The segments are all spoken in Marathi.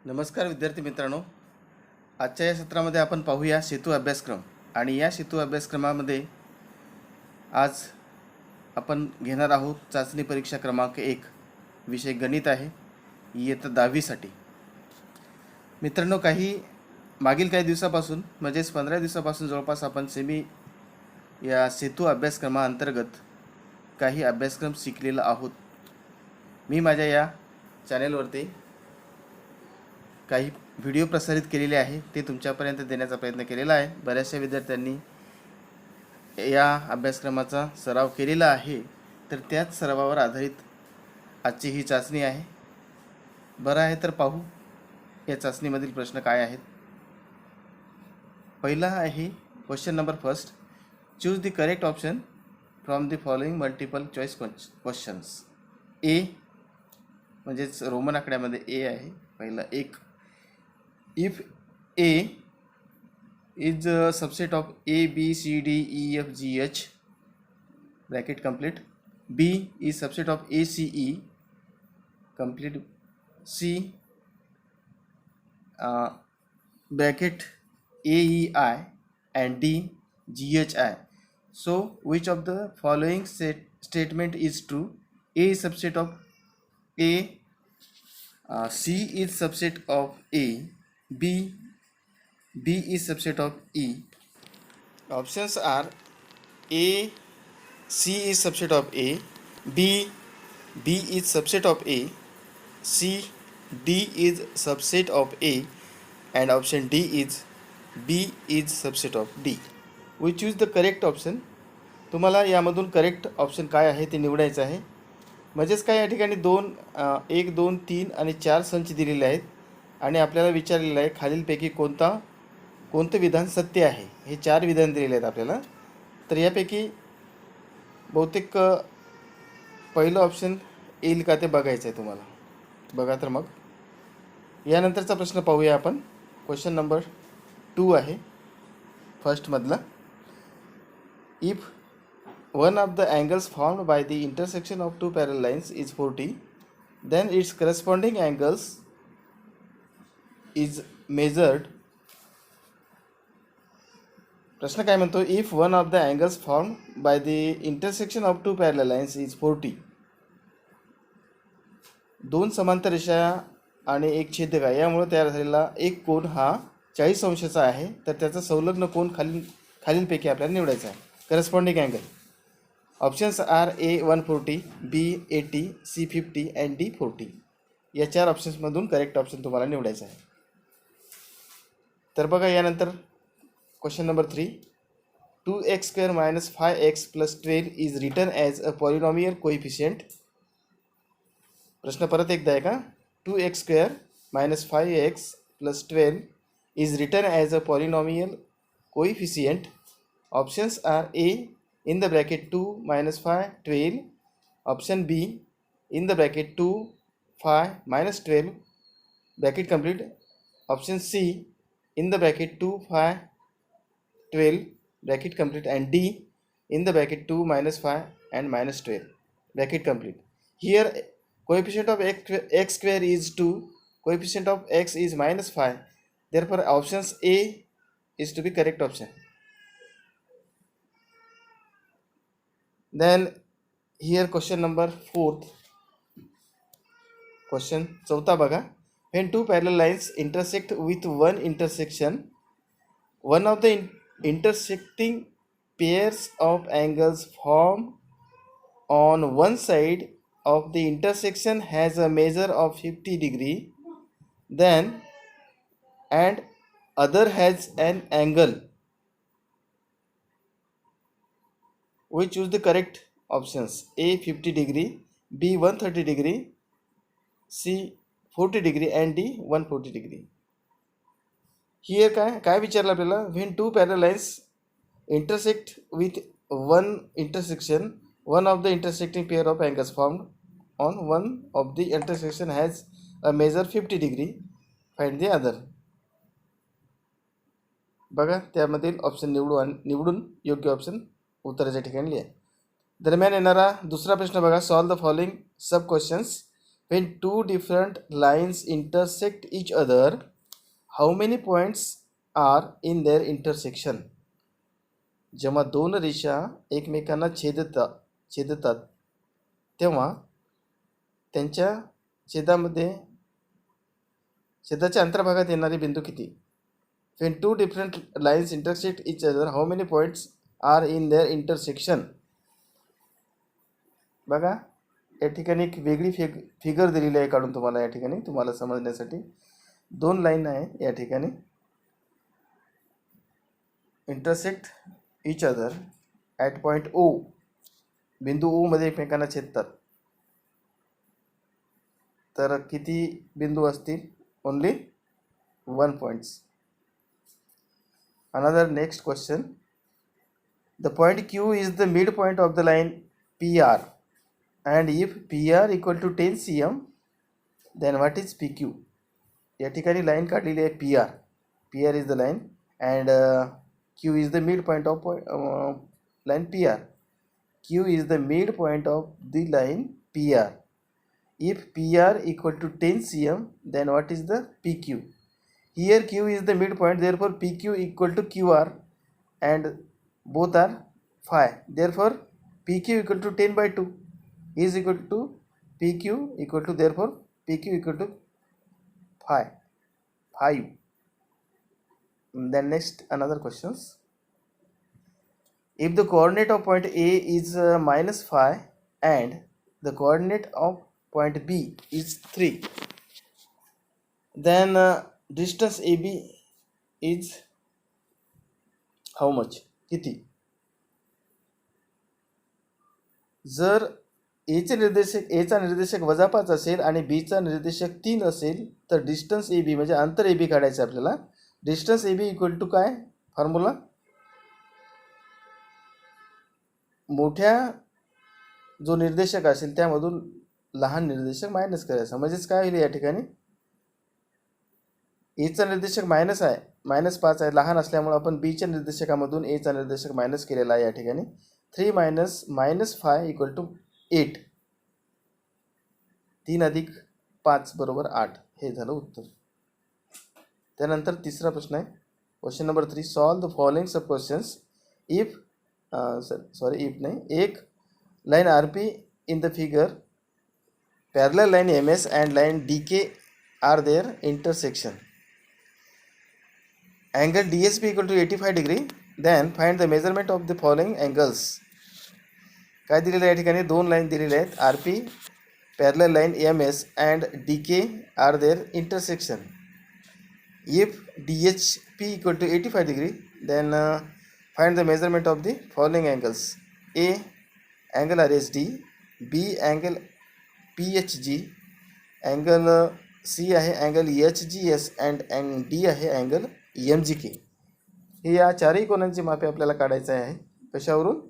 नमस्कार विद्यार्थी मित्रांनो, आजच्या या सत्रामध्ये आपण पाहूया सेतू अभ्यासक्रम. आणि या सेतू अभ्यासक्रमामध्ये आज आपण घेणार आहोत चाचणी परीक्षा क्रमांक 1, विषय गणित आहे, इयत्ता 10वीसाठी. मित्रांनो, मागील काही दिवसापासून म्हणजेच 15 दिवसापासून जवळपास आपण या सेतू अभ्यासक्रमाअंतर्गत काही अभ्यासक्रम शिकलेला आहोत. मी माझ्या या चॅनेलवरती काही व्हिडिओ प्रसारित केलेले आहे, ते तुमच्यापर्यंत देण्याचा प्रयत्न केलेला आहे. बऱ्याचशा विद्यार्थ्यांनी या अभ्यासक्रमाचा सराव केलेला आहे, तर त्याच सरावावर आधारित आजची ही चाचणी आहे. बरं आहे, तर पाहू या चाचणीमधील प्रश्न काय आहेत. पहिला आहे question number first. Choose the correct option from the following multiple choice questions. A म्हणजेच रोमन आकड्यामध्ये ए आहे. पहिला 1. If A is a subset of A, B, C, D, E, F, G, H, bracket complete. B is subset of A, C, E, complete. C, bracket A, E, I, and D, G, H, I. So, which of the following statement is true? A is subset of A, C is subset of A, B is subset of E. Options are A, C is subset of A, B is subset of A, C, D is subset of A, and option D is B is subset of D. We choose the correct option. तुम्हाला यामधून करेक्ट ऑप्शन काय आहे ते निवडायचं आहे. म्हणजेच काय, या ठिकाणी 1, 2, 3 आणि 4 संच दिलेले आहेत आणि आपल्याला विचारलेलं आहे खालीलपैकी कोणतं विधान सत्य आहे. हे 4 विधान दिलेले आहेत आपल्याला. तर यापैकी बहुतेक पहिलं ऑप्शन येईल का ते बघायचं आहे तुम्हाला. बघा तर मग यानंतरचा प्रश्न पाहूया आपण. क्वेश्चन नंबर 2 आहे फर्स्टमधला. If one of the angles formed by the intersection of two parallel lines is 40, then its corresponding angles is measured. प्रश्न काय म्हणतो, if one of the angles formed by the intersection of two parallel lines is 40, दोन समांतर रेषा आणि एक छेदक आहे, यामुळे तयार झालेला एक कोन हा 40 अंशाचा आहे. तर त्याचा संलग्न कोन खालीलपैकी आपल्याला निवडायचा आहे. Corresponding angle. Options are A 140, B 80, C 50 and D 40. या 4 ऑप्शन्समधून करेक्ट ऑप्शन तुम्हाला निवडायचं आहे. तर बघा यानंतर question number 3. 2x² - 5x + 12 is written as a polynomial coefficient. प्रश्न परत एकदा आहे का. 2x² - 5x + 12 is written as a polynomial coefficient. Options are A in the bracket 2 - 5 12, option B in the bracket 2 5 - 12 bracket complete, option C in the bracket 2 5 12 bracket complete, and D in the bracket 2 - 5 and -12 bracket complete. Here coefficient of x² is 2, coefficient of x is -5, therefore options A is to be correct option. Then here question number 4th question. चौथा बघा. When two parallel lines intersect with one intersection, one of the intersecting pairs of angles formed on one side of the intersection has a measure of 50 degree, then and other has an angle. We choose the correct options. A 50 degree, B 130 degree, C 40 degree and D 140 degree. Here काय विचारलं आपल्याला. when two parallel lines intersect with one intersection, one of the intersecting pair of angles formed on one of the intersection has a measure 50 degree, find the other. बघा त्यामधील ऑप्शन निवडून योग्य ऑप्शन उत्तराच्या ठिकाणी लिहा. दरम्यान येणारा दुसरा प्रश्न बघा. Solve the following sub questions when two different lines intersect each other, how many points are in their intersection? जेव्हा दोन रेषा एकमेकांना छेदतात तेव्हा त्यांच्या छेदाच्या अंतर्भागात येणारे बिंदू किती? When two different lines intersect each other, how many points are in their intersection? बघा या ठिकाणी एक वेगळी फिगर दिलेली आहे काढून तुम्हाला, या ठिकाणी तुम्हाला समजण्यासाठी. दोन लाईन आहेत या ठिकाणी, intersect each other at point O, बिंदू ओ मध्ये एकमेकांना छेदतात. तर किती बिंदू असतील? Only 1 points. Another next question. The point Q is the midpoint of the line PR, and if PR equal to 10 cm, then what is PQ? या ठिकाणी लाईन काढलेली आहे PR. PR is the line and Q is the midpoint of line PR. Q is the midpoint of the line PR. If PR equal to 10 cm, then what is the PQ? Here Q is the midpoint, therefore PQ equal to QR and both are phi. Therefore PQ equal to 10 by 2 is equal to PQ equal to, therefore PQ equal to phi 5. Then next another questions. If the coordinate of point A is minus phi and the coordinate of point B is 3, then distance AB is how much? किती? जर A चा निर्देशक -5 असेल आणि B चा निर्देशक 3 असेल तर डिस्टन्स AB म्हणजे अंतर AB काढायचं आपल्याला. डिस्टन्स AB इक्वल टू काय फॉर्म्युला? मोठ्या जो निर्देशक असेल त्यामधून लहान निर्देशक मायनस करायचा. म्हणजेच काय होईल या ठिकाणी? ए चा निर्देशक -5 आहे, लहान असल्यामुळे आपण बी च्या निर्देशकामधून ए चा निर्देशक मायनस केलेला आहे या ठिकाणी. 3 मायनस 5 इक्वल टू 8. 3 अधिक 5 बरोबर 8. हे झालं उत्तर. त्यानंतर तिसरा प्रश्न आहे, question number 3. Solve the following sub questions if एक line RP in the figure, parallel line MS and line DK are their intersection. Angle DSP equal to 85 degree. Then find the measurement of the following angles. काय दिलेलं आहे या ठिकाणी? दोन लाईन दिलेल्या आहेत, RP parallel line MS and DK are their intersection. If DHP equal to 85 degree, then find the measurement of the following angles. A angle RSD, B angle PHG, angle C आहे angle HGS and D आहे angle MGK. हे या चारही कोनांची मापे आपल्याला काढायचं आहे. कशावरून?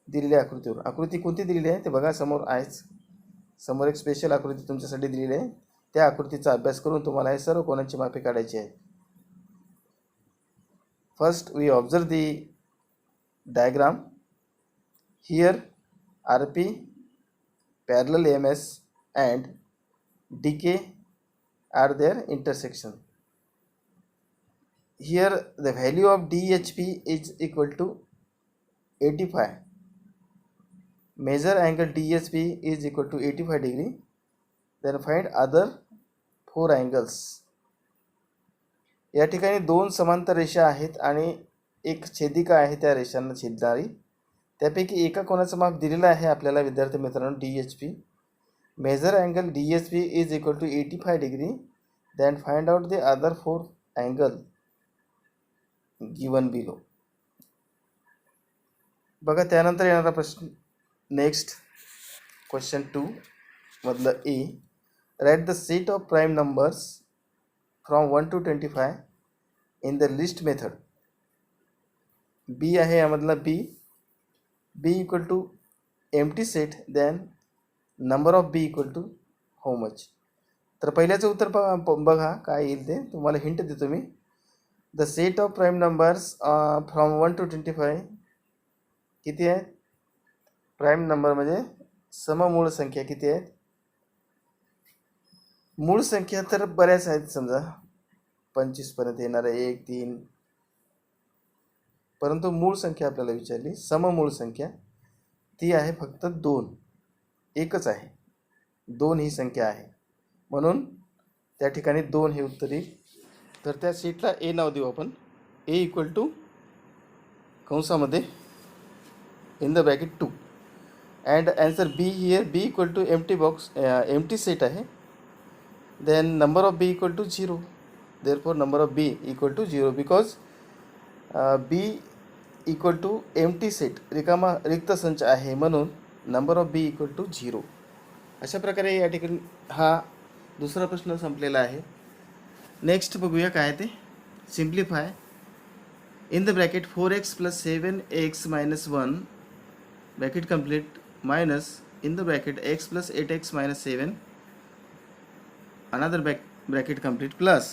दिलेल्या आकृतीवरून. आकृती कोणती दिलेली आहे ते बघा, समोर आहेच. समोर एक स्पेशल आकृती तुमच्यासाठी दिलेली आहे. त्या आकृतीचा अभ्यास करून तुम्हाला हे सर्व कोनांची मापे काढायची आहेत. First we observe the diagram. Here RP parallel MS and DK are their intersection. Here the value of DHP is equal to 85. Measure angle DHP is equal to 85 degree. Then find other 4 angles. या ठिकाणी दोन समांतर रेषा आहेत आणि एक छेदिका आहे त्या रेषांना छेदणारी. त्यापैकी एका कोनाचं माप दिलेलं आहे आपल्याला विद्यार्थी मित्रांनो, DHP. Measure angle DHP is equal to 85 degree. Then find out the other 4 angle given below. बघा त्यानंतर येणारा प्रश्न, नेक्स्ट क्वेश्चन 2 मधलं A. Right the set of prime numbers from 1 to 25 in the list method. B आहे यामधला B equal to empty set, then number of B equal to how much. तर पहिल्याचं उत्तर बघा काय येईल ते, तुम्हाला हिंट देतो मी. The set of prime numbers from 1 to 25 किती आहेत? प्राइम नंबर म्हणजे सममूळ संख्या किती आहेत? मूळ संख्या तर बऱ्याच आहेत, समजा 25 पर्यंत येणार आहे 1 3, परंतु मूळ संख्या आपल्याला विचारली, सममूळ संख्या ती आहे फक्त 2, एकच आहे, 2 ही संख्या आहे, म्हणून त्या ठिकाणी 2 हे उत्तर येईल. तर त्या शीटला ए नाव देऊ आपण. ए इक्वल टू कंसामध्ये in the bracket 2 and answer B here, B equal to empty box, empty set आहे. Then number of B equal to 0, therefore number of b equal to 0 because b equal to empty set, रिकामा रिक्त संच आहे, म्हणून number of B equal to 0. अशा प्रकारे या ठिकाणी हा दुसरा प्रश्न संपलेला आहे. नेक्स्ट बघूया काय ते. Simplify in the bracket 4x + 7x - 1 bracket complete minus in the bracket x + 8x - 7 another bracket complete plus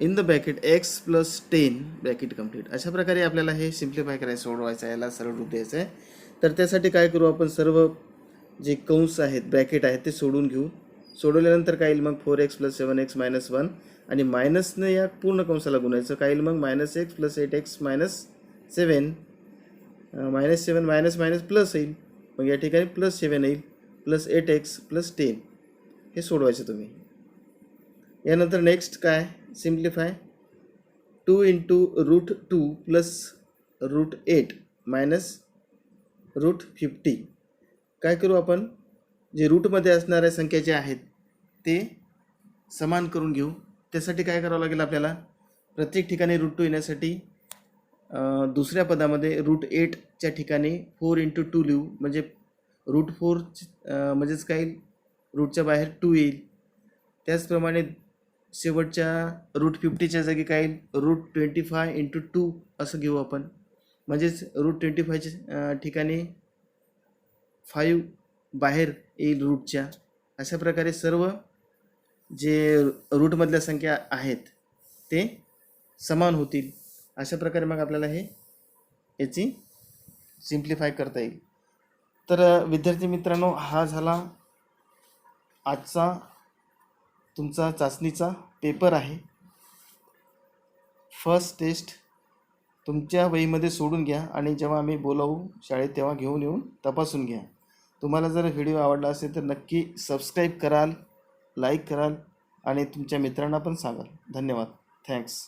in the bracket x + 10 bracket complete. अशा प्रकारे आपल्याला हे सिम्प्लिफाय करायचं, सोडवायचं आहे, याला सरळ रूप द्यायचं आहे. तर त्यासाठी काय करू आपण, सर्व जे कंस आहेत, ब्रॅकेट आहेत, ते सोडून घेऊ. सोडवल्यानंतर काय येईल मग, 4x + 7x - 1 आणि मायनसने या पूर्ण कंसाला गुणायचं. काय येईल मग, -x + 8x - 7, -7 minus minus plus येईल, मग या ठिकाणी +7 येईल, +8x + 10 हे सोडवायचं तुम्ही. यानंतर नेक्स्ट काय, सिम्प्लिफाय 2 × √2 + √8 - √50. काय करू आपण, जे रूटमध्ये असणाऱ्या संख्या ज्या आहेत ते समान करून घेऊ. त्यासाठी काय करावं लागेल आपल्याला, प्रत्येक ठिकाणी √2 येण्यासाठी दुसऱ्या पदामध्ये √8च्या ठिकाणी 4 × 2 लिहू, म्हणजे √4 म्हणजेच काय येईल, रूटच्या बाहेर 2 येईल. त्याचप्रमाणे शेवटच्या √50च्या जागी काय येईल, √25 × 2 असं घेऊ आपण, म्हणजेच √25च्या ठिकाणी 5 बाहेर येईल रूटच्या. अशा प्रकारे सर्व जे रूटमधल्या संख्या आहेत ते समान होतील. अशा प्रकारे मग आपल्याला याची सिम्प्लिफाय करता येईल. तर विद्यार्थी मित्रांनो, हा झाला आजचा तुमचा चाचणीचा पेपर आहे. फर्स्ट टेस्ट तुमच्या वहीमध्ये सोडून घ्या आणि जेव्हा आम्ही बोलावू शाळेत तेव्हा घेऊन येऊन तपासून घ्या. तुम्हाला जर व्हिडिओ आवडला असेल तर नक्की सबस्क्राईब कराल, लाईक कराल आणि तुमच्या मित्रांना पण सांगाल. धन्यवाद. थँक्स.